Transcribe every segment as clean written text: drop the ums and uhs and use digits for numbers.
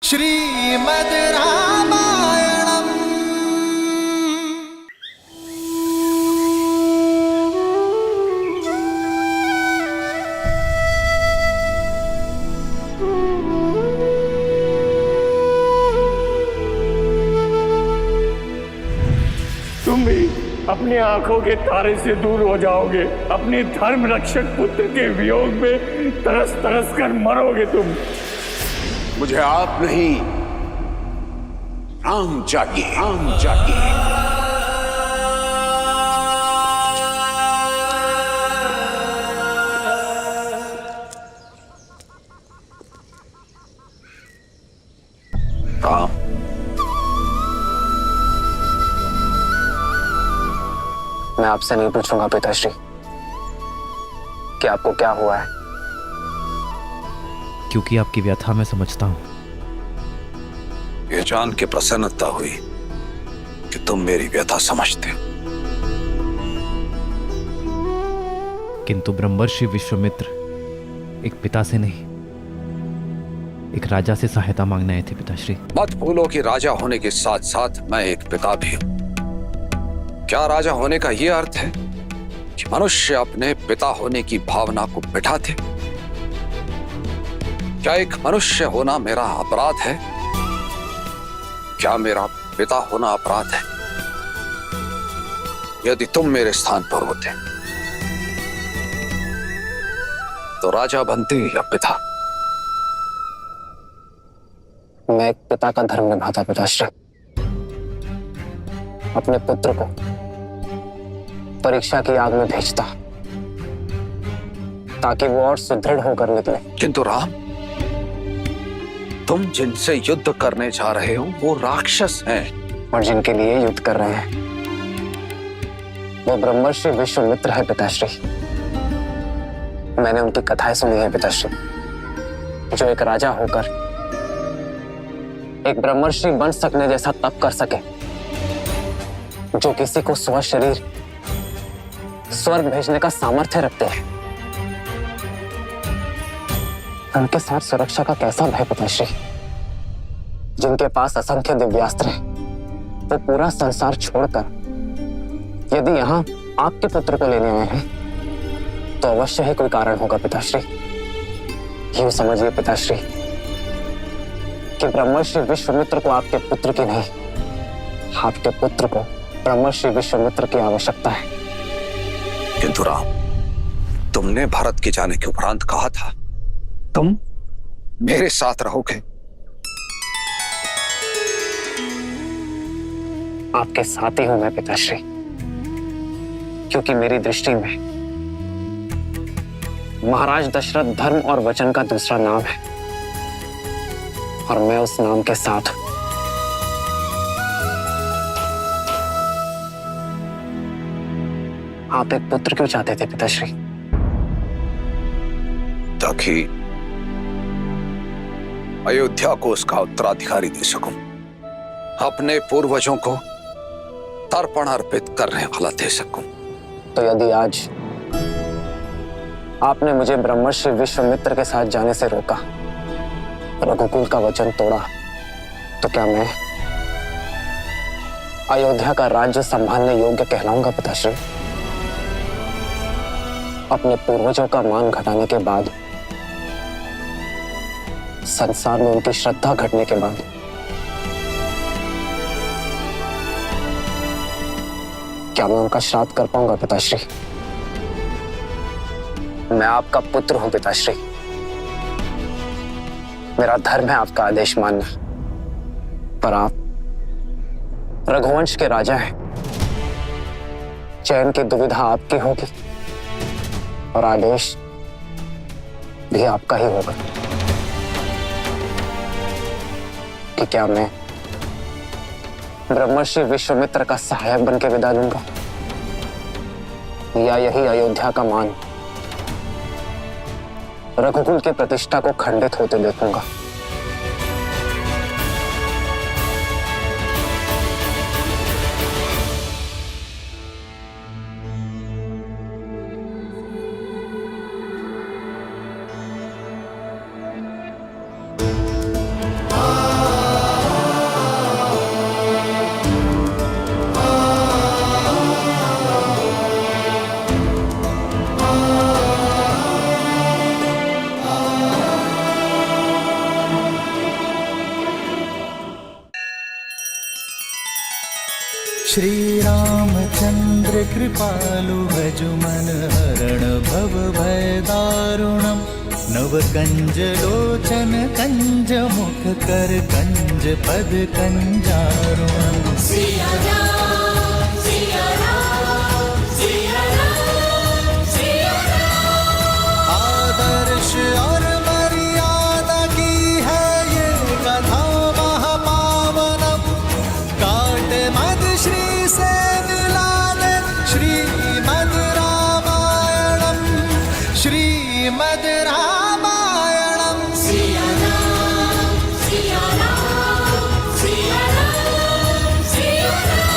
श्रीमद् रामायणम्। तुम भी अपनी आंखों के तारे से दूर हो जाओगे। अपने धर्म रक्षक पुत्र के वियोग में तरस तरस कर मरोगे तुम। मुझे आप नहीं, राम चाहिए, राम चाहिए। राम, मैं आपसे नहीं पूछूंगा पिताश्री कि आपको क्या हुआ है, क्योंकि आपकी व्यथा मैं समझता हूं। ये जान के प्रसन्नता हुई कि तुम मेरी व्यथा समझते हो। किंतु ब्रह्मर्षि विश्वामित्र एक पिता से नहीं, एक राजा से सहायता मांगने आए थे पिताश्री। मत भूलो कि राजा होने के साथ साथ मैं एक पिता भी हूं। क्या राजा होने का यह अर्थ है कि मनुष्य अपने पिता होने की भावना को मिटा दे? क्या एक मनुष्य होना मेरा अपराध है? क्या मेरा पिता होना अपराध है? यदि तुम मेरे स्थान पर होते तो राजा बनते या पिता? मैं एक पिता का धर्म निभाता पिताश्री। अपने पुत्र को परीक्षा की आग में भेजता ताकि वो और सुदृढ़ होकर निकले। किंतु राम, तुम जिनसे युद्ध करने जा रहे हो वो राक्षस हैं। और जिनके लिए युद्ध कर रहे हैं वो ब्रह्मर्षि विश्वामित्र है पिताश्री। मैंने उनकी कथाएं सुनी है पिताश्री, जो एक राजा होकर एक ब्रह्मर्षि बन सकने जैसा तप कर सके, जो किसी को स्वशरीर स्वर्ग भेजने का सामर्थ्य रखते हैं। उनके साथ सुरक्षा का कैसा भय पिताश्री? जिनके पास असंख्य दिव्यास्त्र हैं, वो पूरा संसार छोड़कर यदि यहाँ आपके पुत्र को लेने आए हैं तो अवश्य ही कोई कारण होगा पिताश्री। यूं समझिए पिताश्री कि ब्रह्मर्षि विश्वामित्र को आपके पुत्र की नहीं, आपके पुत्र को ब्रह्मर्षि विश्वामित्र की आवश्यकता है। किंतु राम, तुमने भारत के जाने के उपरांत कहा था तुम मेरे साथ रहोगे। आपके साथ ही हूं मैं पिताश्री, क्योंकि मेरी दृष्टि में महाराज दशरथ धर्म और वचन का दूसरा नाम है और मैं उस नाम के साथ हूं। आप एक पुत्र क्यों चाहते थे पिताश्री? ताकि अयोध्या को उसका उत्तराधिकारी दे सकूं, अपने पूर्वजों को तर्पण अर्पित करने वाला दे सकूं। तो यदि आज आपने मुझे ब्रह्मर्षि विश्वामित्र के साथ जाने से रोका, रघुकुल का वचन तोड़ा, तो क्या मैं अयोध्या का राज्य संभालने योग्य कहलाऊंगा पिताश्री? अपने पूर्वजों का मान घटाने के बाद, संसार में उनकी श्रद्धा घटने के बाद, क्या मैं उनका श्राद्ध कर पाऊंगा पिताश्री? मैं आपका पुत्र हूं पिताश्री। मेरा धर्म है आपका आदेश मानना, पर आप रघुवंश के राजा हैं। चयन की दुविधा आपकी होगी और आदेश भी आपका ही होगा कि क्या मैं ब्रह्मर्षि विश्वामित्र का सहायक बन के विदा लूंगा, या यही अयोध्या का मान रघुकुल की प्रतिष्ठा को खंडित होते देखूंगा। आ श्री रामचंद्र कृपालु भजु मन हरण भव भय दारुणम नव कंज लोचन कंज मुख कर कंज पद कंजारुणम सिया राम सिया राम सिया राम सिया राम। आदर्श और मर्यादा की है ये कथा महापावनम काट मद श्री से मिला दे श्रीमद् रामायणम श्रीमद् रामायणम सिया राम सिया राम सिया राम सिया राम।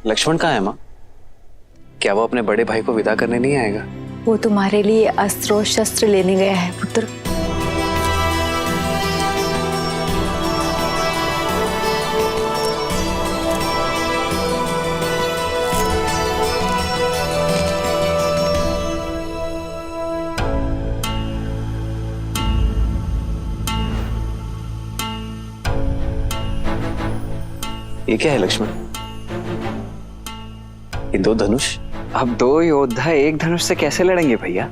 लक्ष्मण कहाँ है माँ? क्या वो अपने बड़े भाई को विदा करने नहीं आएगा? वो तुम्हारे लिए अस्त्र और शस्त्र लेने गया है पुत्र। ये क्या है लक्ष्मण? ये दो धनुष? अब दो योद्धा एक धनुष से कैसे लड़ेंगे भैया?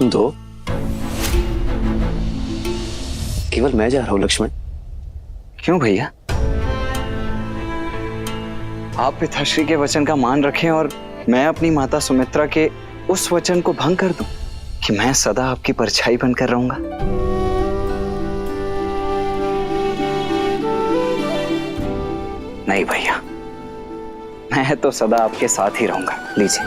दो? केवल मैं जा रहा हूं लक्ष्मण। क्यों भैया? आप पिताश्री के वचन का मान रखें और मैं अपनी माता सुमित्रा के उस वचन को भंग कर दूं कि मैं सदा आपकी परछाई बनकर रहूंगा। नहीं भैया, मैं तो सदा आपके साथ ही रहूंगा। लीजिए।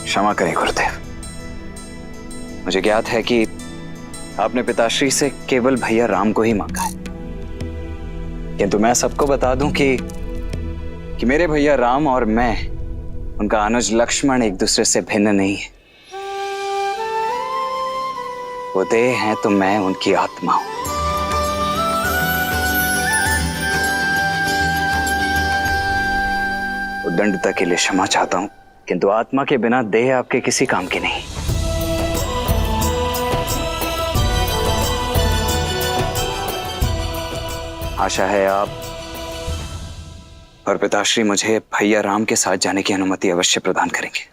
क्षमा करें गुरुदेव, मुझे ज्ञात है कि आपने पिताश्री से केवल भैया राम को ही मांगा है, किंतु मैं सबको बता दूं कि मेरे भैया राम और मैं, उनका अनुज लक्ष्मण एक दूसरे से भिन्न नहीं है। वो देह हैं तो मैं उनकी आत्मा हूं। उद्दंडता के लिए क्षमा चाहता हूं, किंतु आत्मा के बिना देह आपके किसी काम की नहीं। आशा है आप और पिताश्री मुझे भैया राम के साथ जाने की अनुमति अवश्य प्रदान करेंगे।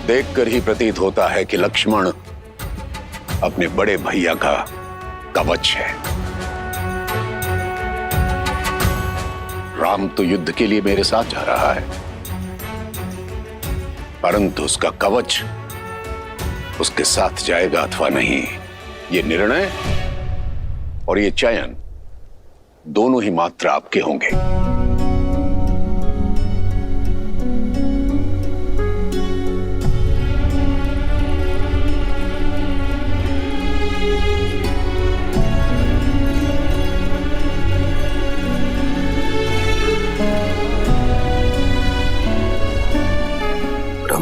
देखकर ही प्रतीत होता है कि लक्ष्मण अपने बड़े भैया का कवच है। राम तो युद्ध के लिए मेरे साथ जा रहा है, परंतु उसका कवच उसके साथ जाएगा अथवा नहीं, ये निर्णय और ये चयन दोनों ही मात्र आपके होंगे।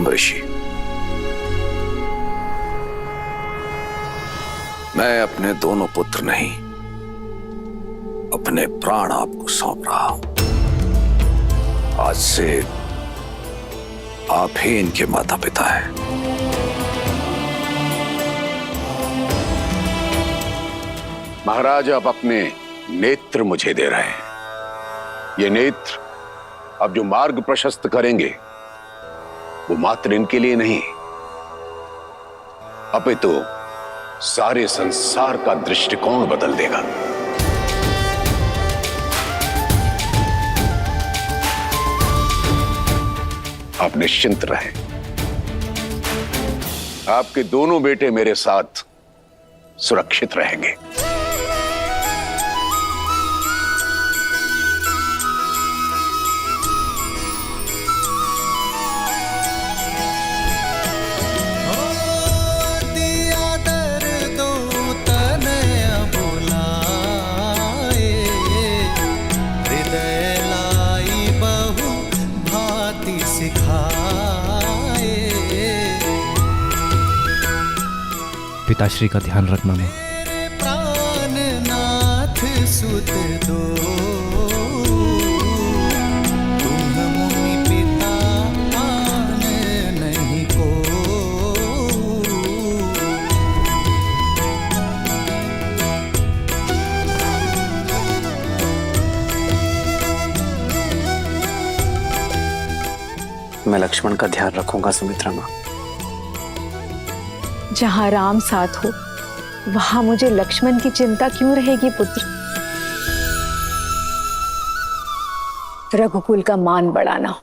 ऋषि, मैं अपने दोनों पुत्र नहीं, अपने प्राण आपको सौंप रहा हूं। आज से आप ही इनके माता पिता हैं। महाराज, आप अपने नेत्र मुझे दे रहे हैं। ये नेत्र अब जो मार्ग प्रशस्त करेंगे वो मात्र इनके लिए नहीं, अपितु सारे संसार का दृष्टिकोण बदल देगा। आप निश्चिंत रहें, आपके दोनों बेटे मेरे साथ सुरक्षित रहेंगे। दिया दर्दो तनया बुलाए, हृदय लाई बहु भांति सिखाए। पिताश्री का ध्यान रखना माँ। प्राणनाथ सुत दो, तुम मुनि पिता आन नहीं को। मैं लक्ष्मण का ध्यान रखूंगा सुमित्रा माँ। जहाँ राम साथ हो वहां मुझे लक्ष्मण की चिंता क्यों रहेगी पुत्र। रघुकुल का मान बढ़ाना।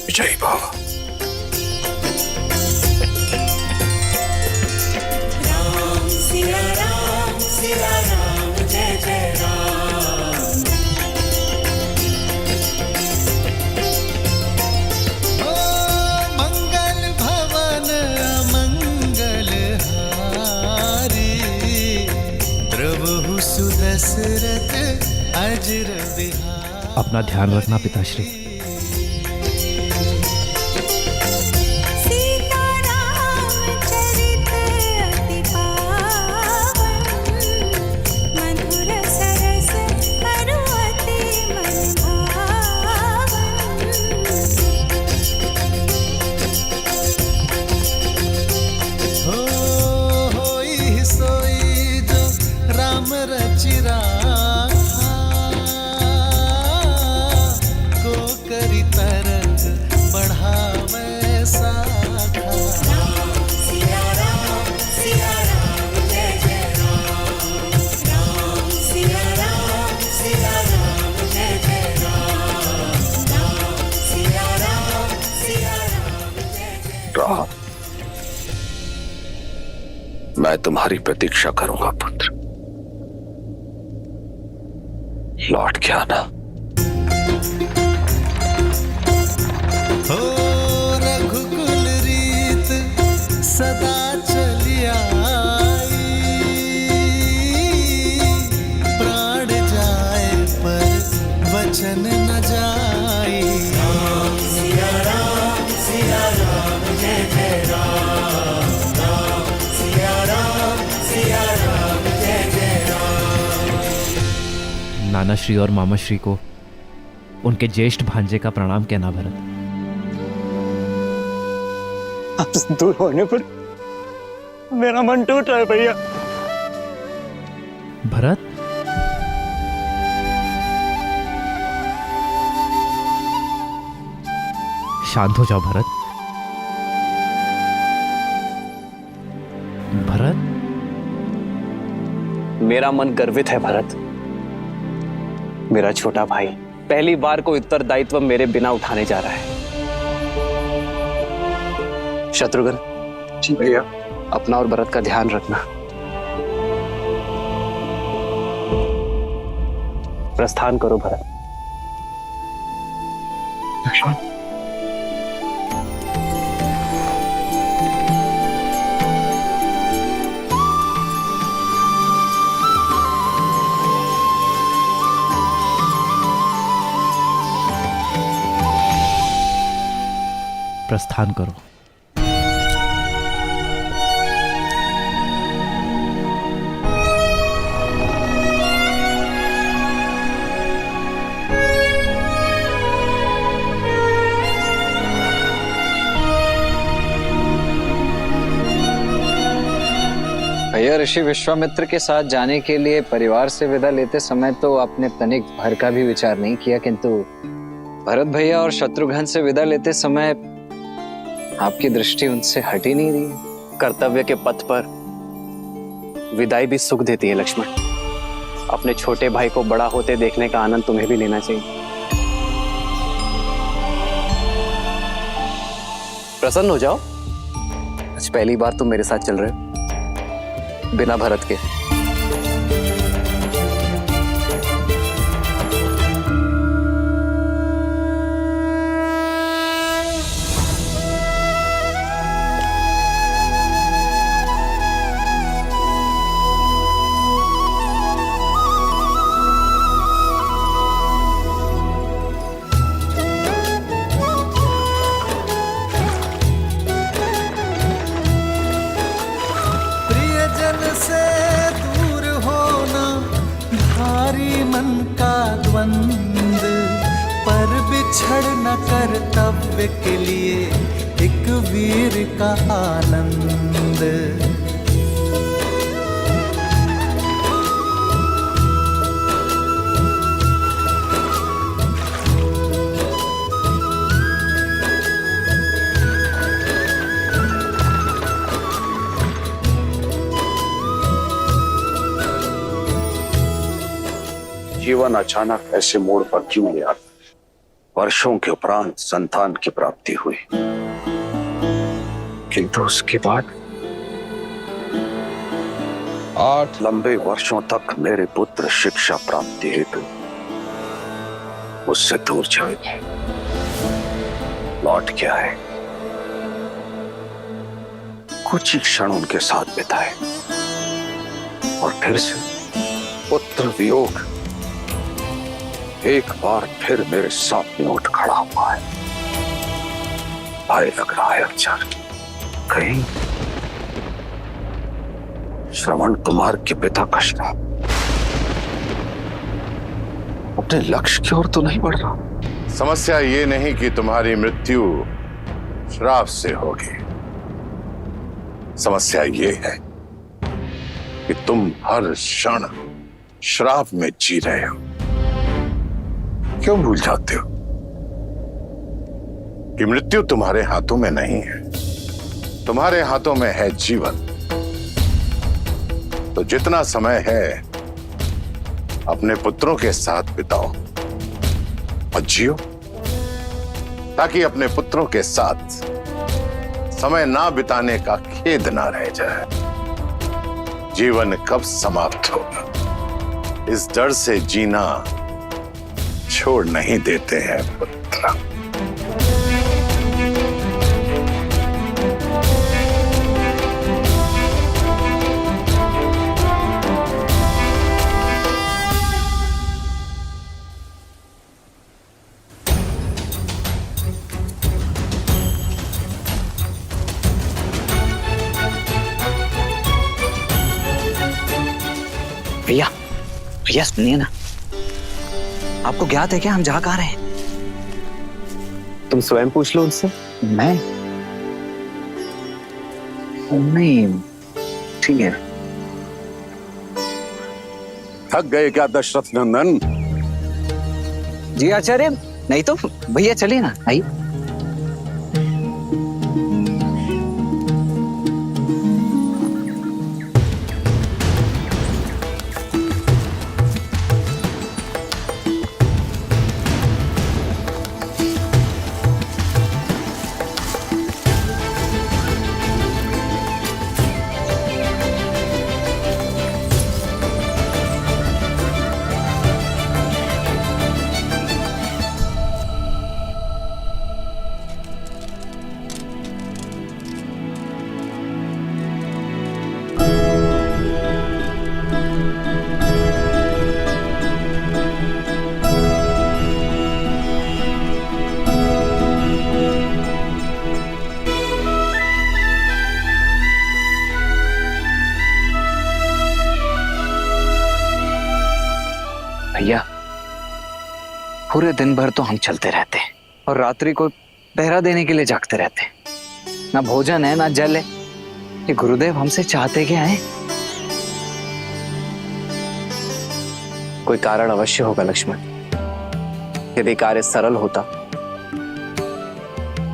विजयी बाबा, सिया राम जय जय राम। ओ मंगल भवन अमंगल हारी, द्रवहु सुदशरथ अजर बिहारी। अपना ध्यान रखना पिताश्री। रचिरा को करी तरक बढ़ावे साखा। सिया राम जय जय राम। राम सिया राम जय जय राम। राम सिया राम जय जय राम, मैं तुम्हारी प्रतीक्षा करूंगा पुत्र। लौट के आना। हो रघुकुल रीत सदा चली आई, प्राण जाए पर वचन न जाई। सिया राम जय जय राम। राम सिया राम जय जय राम। नानाश्री और मामाश्री को उनके ज्येष्ठ भांजे का प्रणाम कहना भरत। आपसे दूर होने पर मेरा मन टूट रहा है भैया। भरत, शांत हो जाओ भरत। भरत, मेरा मन गर्वित है भरत। मेरा छोटा भाई पहली बार को उत्तरदायित्व मेरे बिना उठाने जा रहा है। शत्रुघ्न, जी भैया, अपना और भरत का ध्यान रखना। प्रस्थान करो भरत। लक्ष्मण, प्रस्थान करो। ऋषि विश्वामित्र के साथ जाने के लिए परिवार से विदा लेते समय तो आपने तनिक भर का भी विचार नहीं किया, किंतु भरत भैया और शत्रुघ्न से विदा लेते समय आपकी दृष्टि उनसे हट ही नहीं रही। कर्तव्य के पथ पर विदाई भी सुख देती है लक्ष्मण। अपने छोटे भाई को बड़ा होते देखने का आनंद तुम्हें भी लेना चाहिए। प्रसन्न हो जाओ, आज पहली बार तुम मेरे साथ चल रहे हो बिना भरत के। प्रियजन से दूर होना भारी मन का द्वंद, पर बिछड़ न कर्तव्य के लिए एक वीर का आनंद। जीवन अचानक ऐसे मोड़ पर क्यों ले आता? वर्षों के उपरांत संतान की प्राप्ति हुई, किंतु उसके बाद 8 लंबे वर्षों तक मेरे पुत्र शिक्षा प्राप्ति हेतु मुझसे दूर चले गए। लौट के आए, कुछ ही क्षण उनके साथ बिताए और फिर से पुत्र वियोग एक बार फिर मेरे सामने उठ खड़ा हुआ है। भय लग रहा है अचार, कहीं श्रवण कुमार के पिता का श्राप अपने लक्ष्य की ओर तो नहीं बढ़ रहा? समस्या ये नहीं कि तुम्हारी मृत्यु श्राप से होगी, समस्या ये है कि तुम हर क्षण श्राप में जी रहे हो। क्यों भूल जाते हो कि मृत्यु तुम्हारे हाथों में नहीं है, तुम्हारे हाथों में है जीवन। तो जितना समय है अपने पुत्रों के साथ बिताओ और जियो, ताकि अपने पुत्रों के साथ समय ना बिताने का खेद ना रह जाए। जीवन कब समाप्त होगा इस डर से जीना छोड़ नहीं देते हैं पुत्र। भैया भैया सुनिए ना, आपको ज्ञात है क्या हम जा कहाँ रहे हैं? तुम स्वयं पूछ लो उनसे। मैं नहीं, ठीक है। थक गए क्या दशरथ नंदन? जी आचार्य, नहीं तो भैया चलिए ना, आइए। भैया पूरे दिन भर तो हम चलते रहते हैं और रात्रि को पहरा देने के लिए जागते रहते हैं। ना भोजन है ना जल है। ये गुरुदेव हमसे चाहते क्या है? कोई कारण अवश्य होगा लक्ष्मण। यदि कार्य सरल होता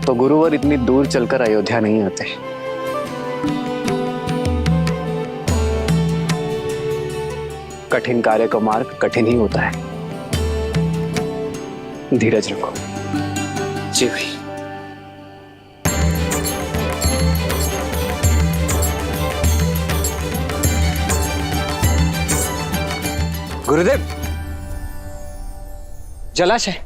तो गुरुवर इतनी दूर चलकर अयोध्या नहीं आते। कठिन कार्य का मार्ग कठिन ही होता है। धीरज रखो। जी भाई। गुरुदेव, जलाशय।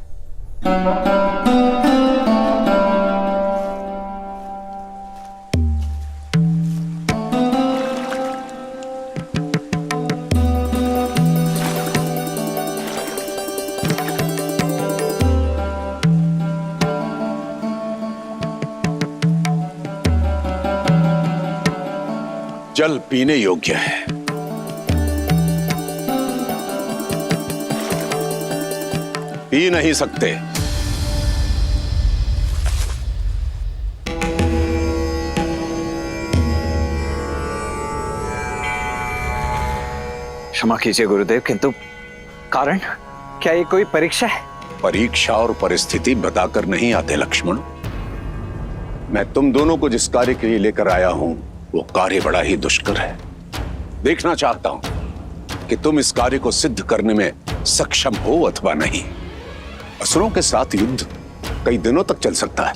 जल पीने योग्य है। पी नहीं सकते। क्षमा कीजिए गुरुदेव, किंतु कारण क्या ये कोई परीक्षा है? परीक्षा और परिस्थिति बताकर नहीं आते लक्ष्मण। मैं तुम दोनों को जिस कार्य के लिए लेकर आया हूं वो कार्य बड़ा ही दुष्कर है। देखना चाहता हूं कि तुम इस कार्य को सिद्ध करने में सक्षम हो अथवा नहीं। असुरों के साथ युद्ध कई दिनों तक चल सकता है।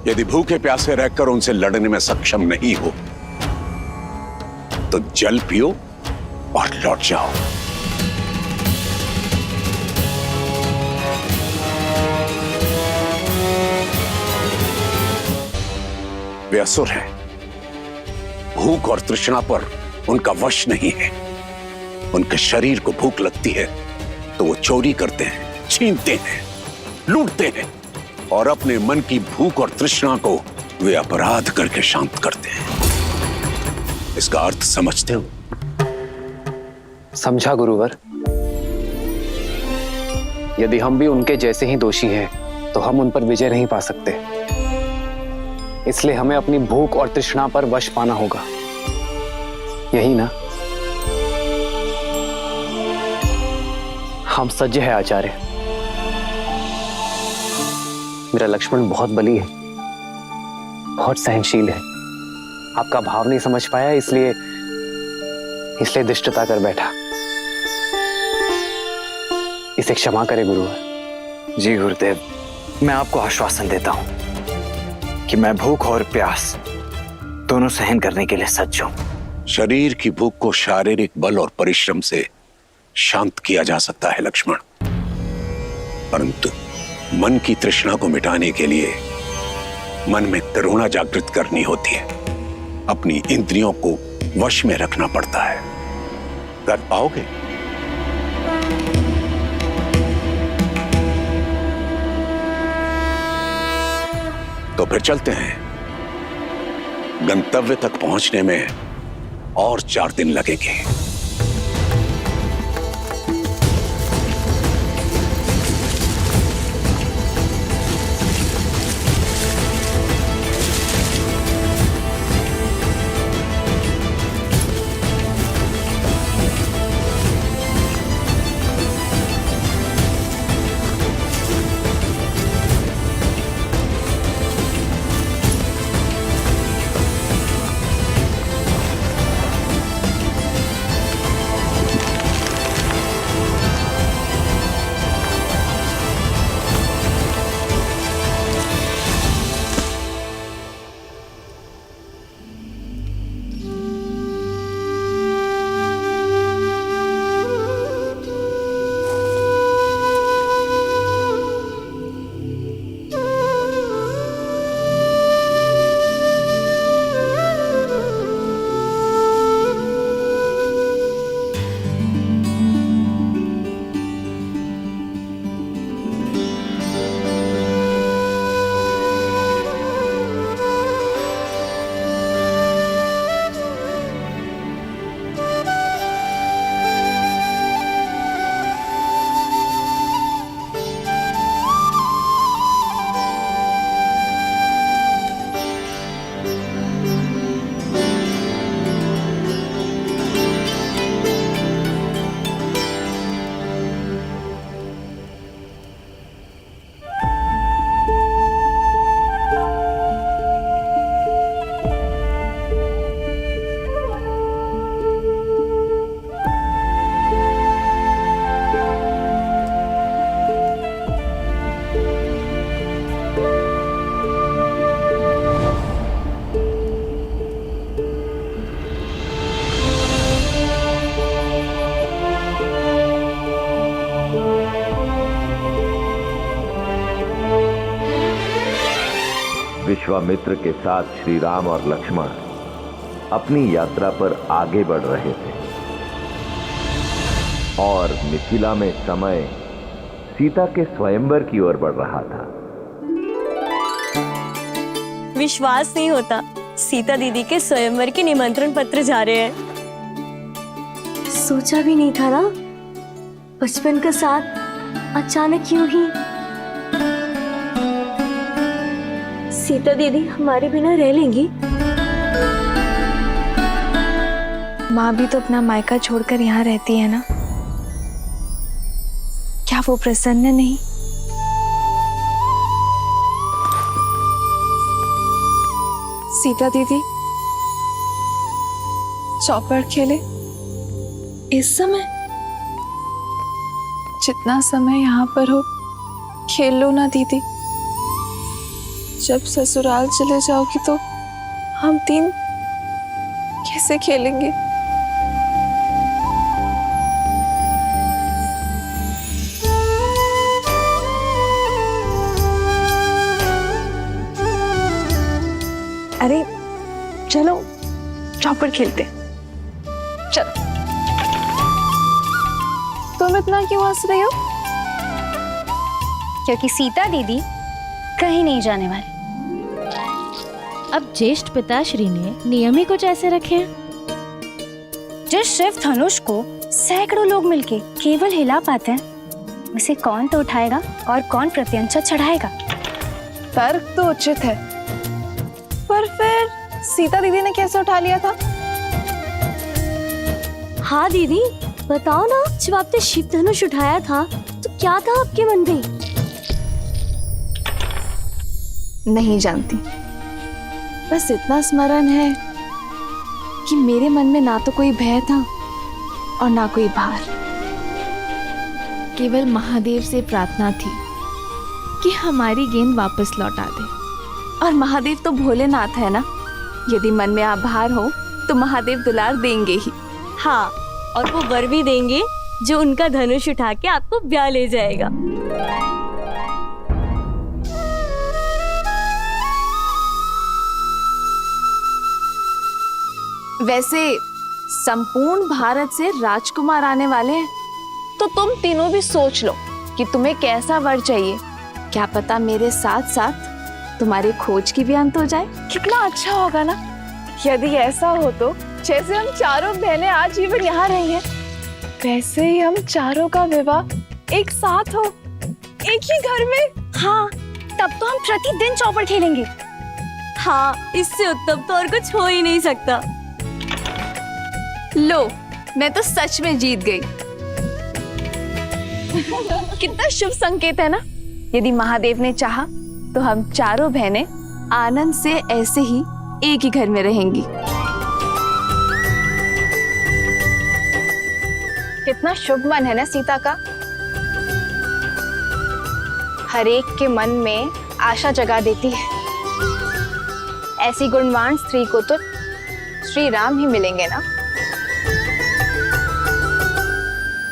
यदि भूखे प्यासे रहकर उनसे लड़ने में सक्षम नहीं हो तो जल पियो और लौट जाओ। वे असुर हैं। भूख और तृष्णा पर उनका वश नहीं है। उनके शरीर को भूख लगती है तो वो चोरी करते हैं, छीनते हैं, लूटते हैं और अपने मन की भूख और तृष्णा को वे अपराध करके शांत करते हैं। इसका अर्थ समझते हो? समझा गुरुवर। यदि हम भी उनके जैसे ही दोषी हैं तो हम उन पर विजय नहीं पा सकते। इसलिए हमें अपनी भूख और तृष्णा पर वश पाना होगा, यही ना? हम सज्ज है आचार्य। मेरा लक्ष्मण बहुत बली है, बहुत सहनशील है। आपका भाव नहीं समझ पाया, इसलिए दुष्टता कर बैठा। इसे क्षमा करें गुरुवर। जी गुरुदेव, मैं आपको आश्वासन देता हूं कि मैं भूख और प्यास दोनों सहन करने के लिए सज्ज हूं। शरीर की भूख को शारीरिक बल और परिश्रम से शांत किया जा सकता है लक्ष्मण, परंतु मन की तृष्णा को मिटाने के लिए मन में करुणा जागृत करनी होती है। अपनी इंद्रियों को वश में रखना पड़ता है। कर पाओगे? तो फिर चलते हैं। गंतव्य तक पहुंचने में और 4 दिन लगेंगे। विश्वामित्र के साथ श्री राम और लक्ष्मण अपनी यात्रा पर आगे बढ़ रहे थे और मिथिला में समय सीता के स्वयंवर की ओर बढ़ रहा था। विश्वास नहीं होता, सीता दीदी के स्वयंवर के निमंत्रण पत्र जा रहे हैं। सोचा भी नहीं था ना, बचपन का साथ अचानक क्यों ही। सीता दीदी हमारे बिना रह लेंगी? माँ भी तो अपना मायका छोड़कर यहाँ रहती है ना, क्या वो प्रसन्न नहीं? सीता दीदी चौपड़ खेले इस समय? जितना समय यहाँ पर हो खेल लो ना दीदी। जब ससुराल चले जाओगी तो हम तीन कैसे खेलेंगे? अरे चलो चौपड़ खेलते। चल। तुम इतना क्यों हंस रही हो? क्योंकि सीता दीदी कहीं नहीं जाने वाली। अब ज्येष्ठ पिताश्री ने नियम ही कुछ ऐसे रखे हैं। जिस शिव धनुष को सैकड़ों लोग मिलके केवल हिला पाते हैं, उसे कौन तो उठाएगा और कौन प्रत्यंचा चढ़ाएगा? तर्क तो उचित है, पर फिर सीता दीदी ने कैसे उठा लिया था? हाँ दीदी बताओ ना, जब आपने शिव धनुष उठाया था तो क्या था आपके मन में? नहीं जानती, बस इतना स्मरण है कि मेरे मन में ना तो कोई भय था और ना कोई भार। केवल महादेव से प्रार्थना थी कि हमारी गेंद वापस लौटा दे। और महादेव तो भोलेनाथ है ना, यदि मन में आभार हो तो महादेव दुलार देंगे ही। हाँ, और वो वर भी देंगे जो उनका धनुष उठा के आपको ब्याह ले जाएगा। वैसे संपूर्ण भारत से राजकुमार आने वाले हैं, तो तुम तीनों भी सोच लो कि तुम्हें कैसा वर चाहिए। क्या पता मेरे साथ साथ तुम्हारी खोज की भी अंत हो जाए। कितना अच्छा होगा ना यदि ऐसा हो। तो जैसे हम चारों बहनें आजीवन यहाँ रही हैं, वैसे ही हम चारों का विवाह एक साथ हो, एक ही घर में। हाँ, तब तो हम प्रतिदिन चौपड़ खेलेंगे। हाँ, इससे उत्तम तो और कुछ हो ही नहीं सकता। लो, मैं तो सच में जीत गई। कितना शुभ संकेत है ना। यदि महादेव ने चाहा तो हम चारों बहनें आनंद से ऐसे ही एक ही घर में रहेंगी। कितना शुभ मन है ना सीता का। हर एक के मन में आशा जगा देती है। ऐसी गुणवान स्त्री को तो श्री राम ही मिलेंगे ना।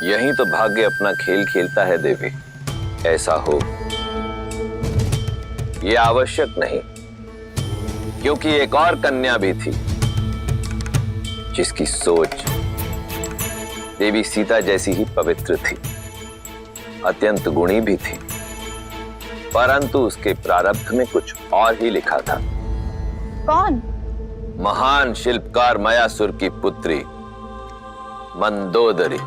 यहीं तो भाग्य अपना खेल खेलता है देवी। ऐसा हो यह आवश्यक नहीं, क्योंकि एक और कन्या भी थी जिसकी सोच देवी सीता जैसी ही पवित्र थी, अत्यंत गुणी भी थी, परंतु उसके प्रारब्ध में कुछ और ही लिखा था। कौन? महान शिल्पकार मयासुर की पुत्री मंदोदरी।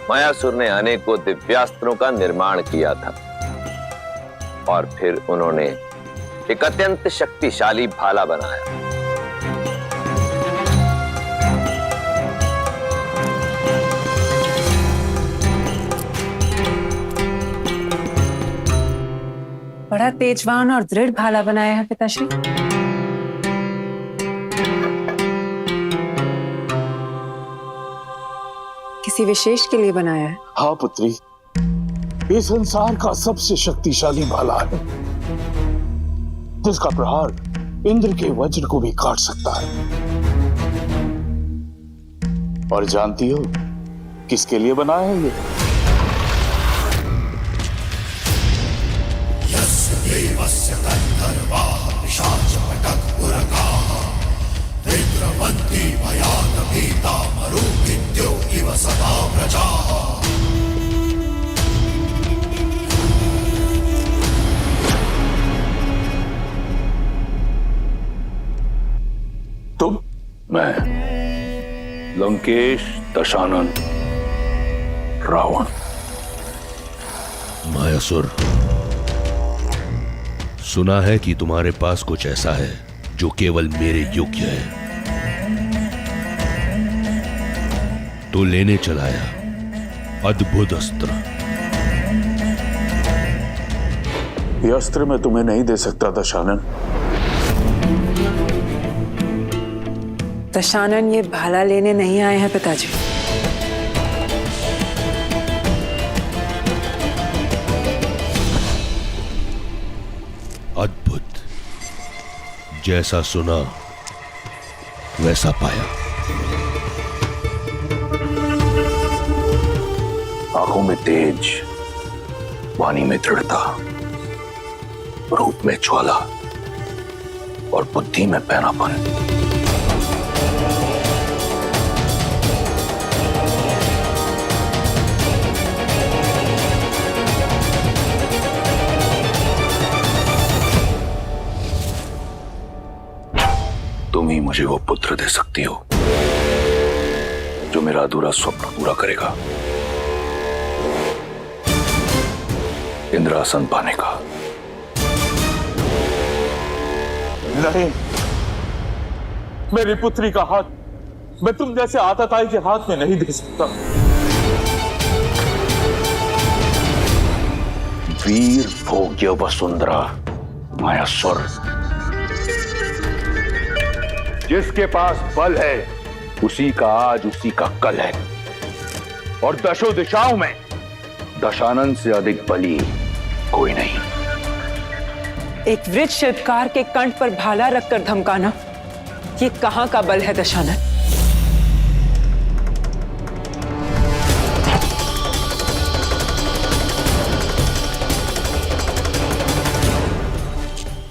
मयासुर ने अनेकों दिव्यास्त्रों का निर्माण किया था और फिर उन्होंने एक अत्यंत शक्तिशाली भाला बनाया। बड़ा तेजवान और दृढ़ भाला बनाया है पिताश्री। किसी विशेष के लिए बनाया है? हाँ पुत्री, ये संसार का सबसे शक्तिशाली भाला है, जिसका प्रहार इंद्र के वज्र को भी काट सकता है। और जानती हो किसके लिए बना है ये? तुम? मैं लंकेश दशानन रावण। मायासुर, सुना है कि तुम्हारे पास कुछ ऐसा है जो केवल मेरे योग्य है, तो लेने चलाया अद्भुत अस्त्र। ये अस्त्र मैं तुम्हें नहीं दे सकता दशानन। दशानन ये भाला लेने नहीं आए हैं पिताजी। अद्भुत, जैसा सुना वैसा पाया। आंखों में तेज, वाणी में दृढ़ता, रूप में ज्वाला और बुद्धि में पैनापन। तुम ही मुझे वो पुत्र दे सकती हो जो मेरा अधूरा स्वप्न पूरा करेगा, इंद्रासन पाने का। नहीं, मेरी पुत्री का हाथ मैं तुम जैसे आतताई के हाथ में नहीं दे सकता। वीर भोग्य वसुंधरा मायासुर, जिसके पास बल है उसी का आज उसी का कल है, और दशों दिशाओं में दशानन से अधिक बली कोई नहीं। एक वृद्ध शिल्पकार के कंठ पर भाला रखकर धमकाना, ये कहां का बल है दशानन?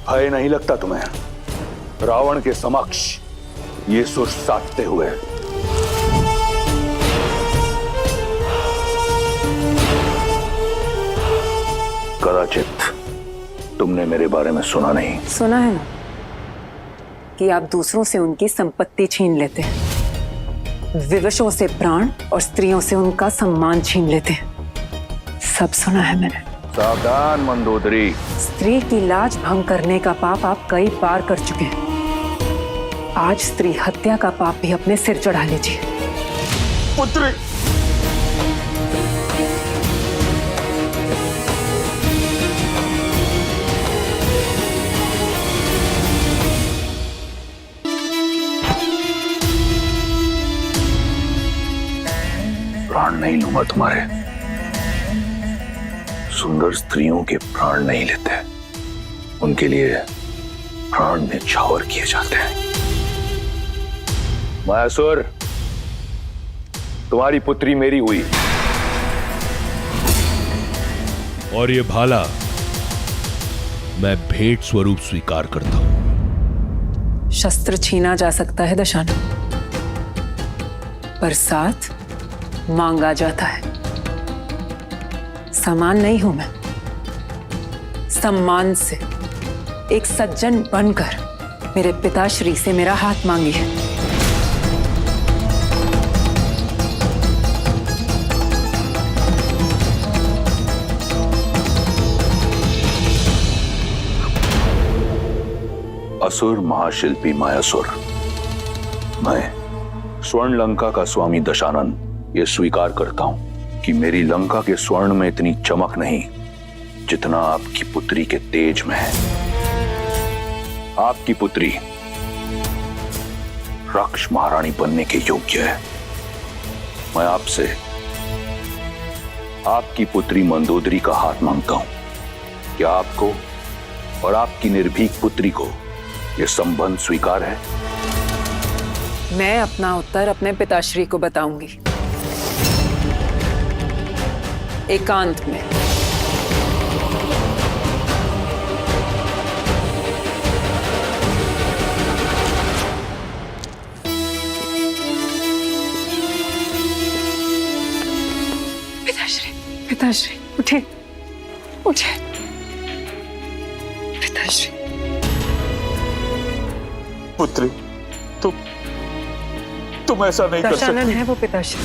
भय नहीं लगता तुम्हें रावण के समक्ष ये सुर साधते हुए? कदाचित तुमने मेरे बारे में सुना नहीं। सुना है ना कि आप दूसरों से उनकी संपत्ति छीन लेते हैं, विवशों से प्राण और स्त्रियों से उनका सम्मान छीन लेते हैं। सब सुना है मैंने। सावधान मंदोदरी, स्त्री की लाज भंग करने का पाप आप कई बार कर चुके हैं। आज स्त्री हत्या का पाप भी अपने सिर चढ़ा लीजिए। पुत्री, प्राण नहीं लूंगा तुम्हारे। सुंदर स्त्रियों के प्राण नहीं लेते, उनके लिए प्राण न्यौछावर किए जाते हैं। मायासुर, तुम्हारी पुत्री मेरी हुई, और ये भाला मैं भेंट स्वरूप स्वीकार करता हूं। शस्त्र छीना जा सकता है दशानन, पर साथ मांगा जाता है। समान नहीं हूं मैं, सम्मान से एक सज्जन बनकर मेरे पिताश्री से मेरा हाथ मांगिए। असुर महाशिल्पी मायासुर, मैं स्वर्ण लंका का स्वामी दशानन ये स्वीकार करता हूं कि मेरी लंका के स्वर्ण में इतनी चमक नहीं जितना आपकी पुत्री के तेज में है। आपकी पुत्री राक्ष महारानी बनने के योग्य है। मैं आपसे आपकी पुत्री मंदोदरी का हाथ मांगता हूं। क्या आपको और आपकी निर्भीक पुत्री को यह संबंध स्वीकार है? मैं अपना उत्तर अपने पिताश्री को बताऊंगी, एकांत में। पिताश्री, पिताश्री उठे, उठे। पिताश्री। पुत्री, तुम ऐसा नहीं कर सकती। दशानन है वो पिताश्री,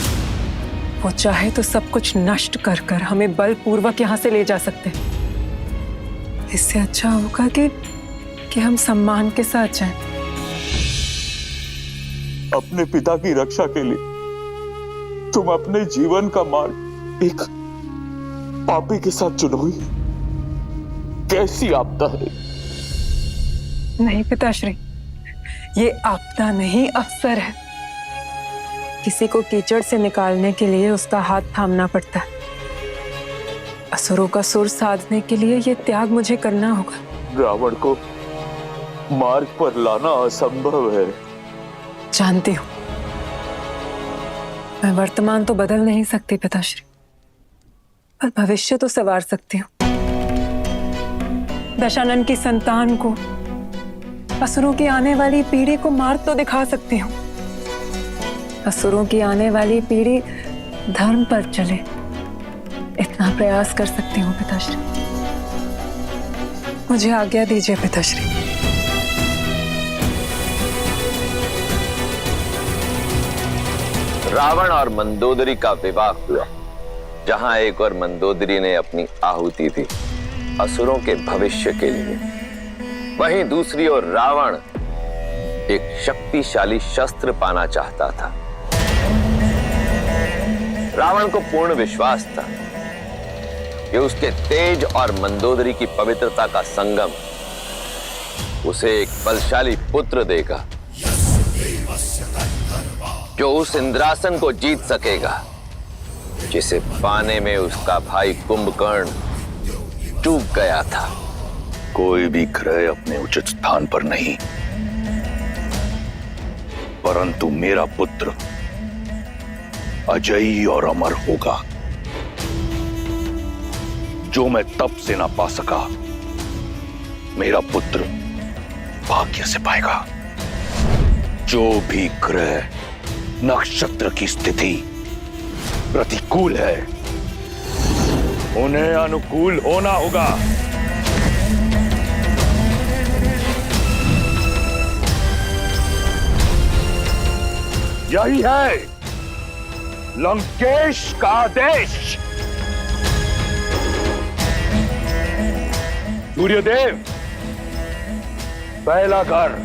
वो चाहे तो सब कुछ नष्ट कर कर हमें बलपूर्वक यहाँ से ले जा सकते हैं। इससे अच्छा होगा कि हम सम्मान के साथ जाएं। अपने पिता की रक्षा के लिए तुम अपने जीवन का मार्ग एक पापी के साथ चुनोगी? कैसी आपदा है? नहीं पिताश्री, ये आपदा नहीं, अवसर है। किसी को कीचड़ से निकालने के लिए उसका हाथ थामना पड़ता है। असुरों का सुर साधने के लिए ये त्याग मुझे करना होगा। रावण को मार्ग पर लाना असंभव है। जानती हूं, मैं वर्तमान तो बदल नहीं सकती पिताश्री, पर भविष्य तो संवार सकती हूँ। दशानन की संतान को, असुरों की आने वाली पीढ़ी को मार्ग तो दिखा सकती हूँ। असुरों की आने वाली पीढ़ी धर्म पर चले, इतना प्रयास कर सकती हूँ पिताश्री। मुझे आज्ञा दीजिए पिताश्री। रावण और मंदोदरी का विवाह हुआ, जहां एक और मंदोदरी ने अपनी आहुति दी असुरों के भविष्य के लिए, वहीं दूसरी ओर रावण एक शक्तिशाली शस्त्र पाना चाहता था। रावण को पूर्ण विश्वास था कि उसके तेज और मंदोदरी की पवित्रता का संगम उसे एक बलशाली पुत्र देगा, जो उस इंद्रासन को जीत सकेगा जिसे पाने में उसका भाई कुंभकर्ण चूक गया था। कोई भी ग्रह अपने उचित स्थान पर नहीं, परंतु मेरा पुत्र अजयी और अमर होगा। जो मैं तप से ना पा सका, मेरा पुत्र भाग्य से पाएगा। जो भी ग्रह नक्षत्र की स्थिति प्रतिकूल है, उन्हें अनुकूल होना होगा। यही है लंकेश का आदेश। सूर्यदेव पहला घर,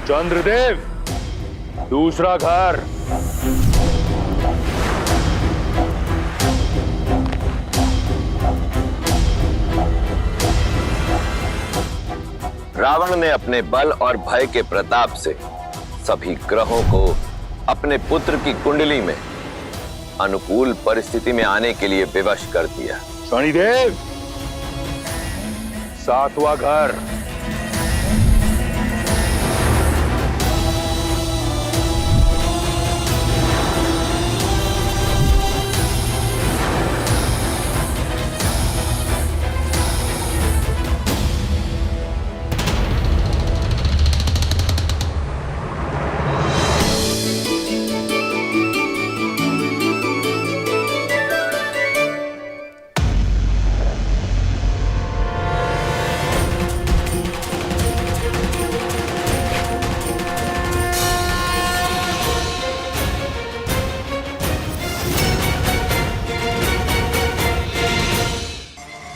चंद्रदेव दूसरा घर, रावण ने अपने बल और भय के प्रताप से सभी ग्रहों को अपने पुत्र की कुंडली में अनुकूल परिस्थिति में आने के लिए विवश कर दिया। शनिदेव सातवां घर,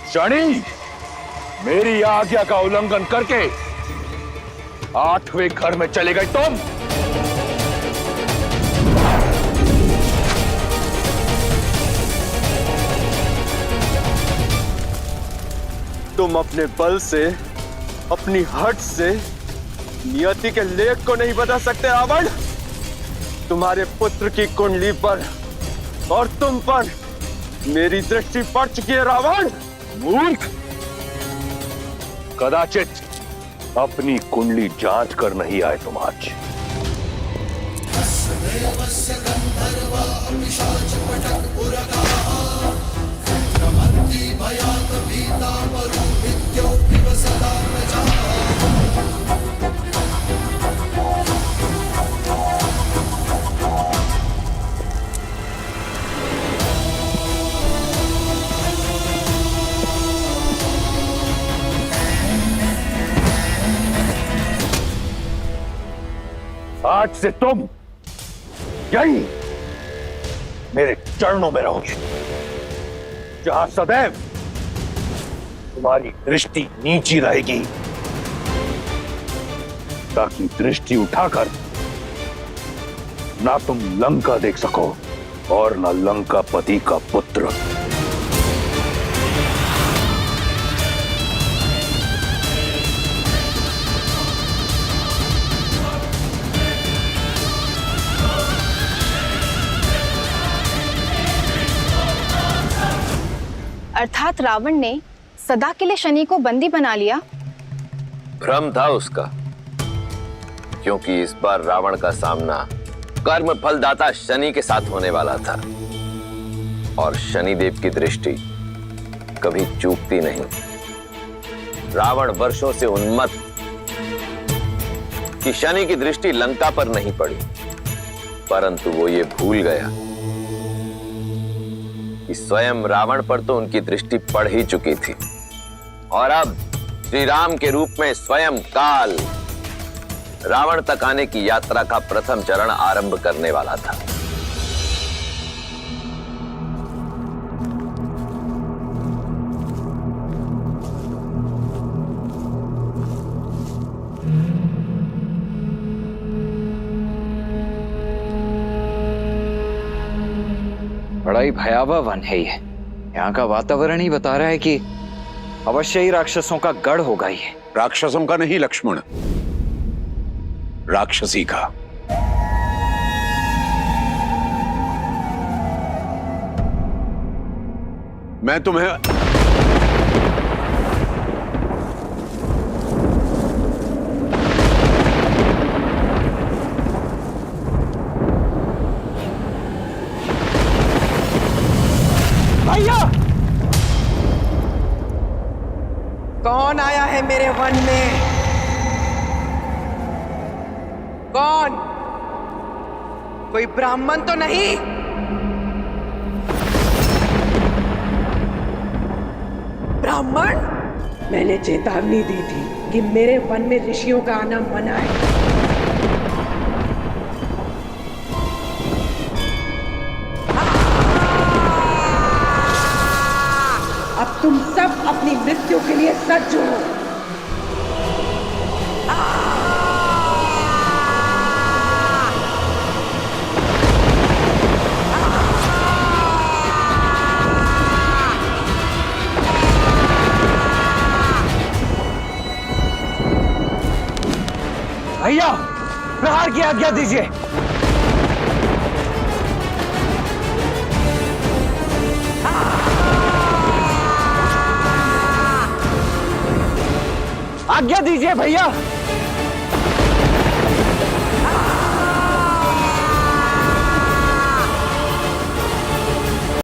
शनि, मेरी आज्ञा का उल्लंघन करके 8वें घर में चले गए तुम। तुम अपने बल से, अपनी हट से नियति के लेख को नहीं बदल सकते रावण। तुम्हारे पुत्र की कुंडली पर और तुम पर मेरी दृष्टि पड़ चुकी है रावण। मूर्ख, कदाचित अपनी कुंडली जांच कर नहीं आए तुम आज। आज से तुम यही मेरे चरणों में रहोगे, जहां सदैव तुम्हारी दृष्टि नीची रहेगी, ताकि दृष्टि उठाकर ना तुम लंका देख सको और ना लंका पति का पुत्र। अर्थात रावण ने सदा के लिए शनि को बंदी बना लिया। भ्रम था उसका, क्योंकि इस बार रावण का सामना कर्म फलदाता शनि के साथ होने वाला था, और शनिदेव की दृष्टि कभी चूकती नहीं। रावण वर्षों से उन्मत्त कि शनि की दृष्टि लंका पर नहीं पड़ी, परंतु वो ये भूल गया कि स्वयं रावण पर तो उनकी दृष्टि पड़ ही चुकी थी, और अब श्री राम के रूप में स्वयं काल रावण तक आने की यात्रा का प्रथम चरण आरंभ करने वाला था। बड़ा ही भयावह वन है ये। यहाँ का वातावरण ही बता रहा है कि अवश्य ही राक्षसों का गढ़ होगा ये। राक्षसों का नहीं लक्ष्मण, राक्षसी का। मैं तुम्हें भैया, कौन आया है मेरे वन में? कौन? कोई ब्राह्मण तो नहीं? ब्राह्मण? मैंने चेतावनी दी थी कि मेरे वन में ऋषियों का आना मना है। अब तुम सब अपनी मृत्यु के लिए सज्ज हो। भैया, प्रहार की आज्ञा दीजिए। आज्ञा दीजिए भैया।